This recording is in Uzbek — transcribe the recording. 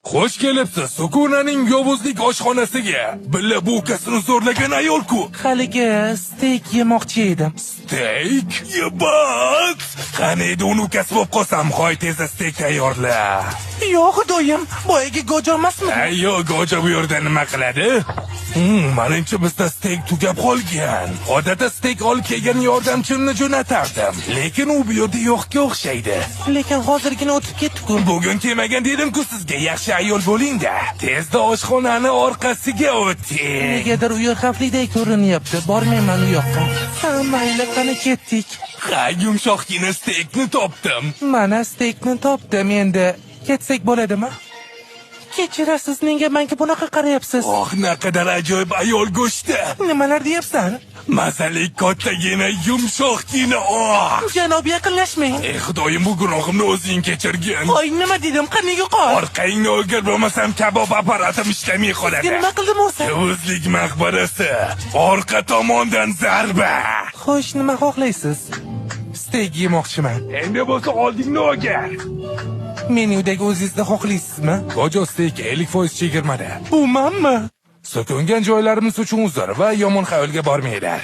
Xush kelibsiz Sukunaning yovuzlik oshxonasiga. Billa bu ukasini zo'rlagan ayol-ku. Haligi steak yemoqchi edim. Steak? Yebat! Qani edi uni ukasi bo'lib qolsam, qo'y tezda steak tayyorla. Yo'q, xudoyim, boyagi go'ja emasmi? Yo'q, go'ja bu yerda nima qiladi? Menimcha bizda steak tugab qolgan. Odatda steak olib kelgan yordamchimni jo'natardim, lekin u bu yerda yo'qga o'xshaydi. Lekin hozirgina o'tib ketdi-ku. Bugun kelmagan dedim-ku sizga, yaxshi ayol bo'ling-da. Tezda oshxonani orqasiga o'ting. Negadir u yer xavflidek ko'rinyapti. Bormayman u yoqqa. Mayli, qani ketdik. Ha, yumshoqqina steakni topdim. Mana steakni topdim endi. Ketsak bo'ladimi? Kechirasiz, nega menga bunaqa qarayapsiz? Oh, naqadar ajoyib ayol go'shti. Nimalar deyapsan? Mazali kattagina yumshoqqina Janob, yaqinlashmang. Xudoyim, bu gunohimni o'zing kechirgin. Voy, nima dedim? Qani yo'qol. Orqangni o'gir bo'lmasam kabob apparatim ishlamay qoladi. Nima qildim o'zi? Yovuzlik maqbarasi. Orqa tomondan zarba. Xo'sh, nima xohlaysiz? Steak yemoqchiman. Endi bo'lsa oldingni o'gir. Menyudagi o'zingizda xohlaysizmi? Go'ja steak 50% chegirmada. Bu manmi? So'kingan joylarimiz uchun uzr va yomon xayolga bormanglar.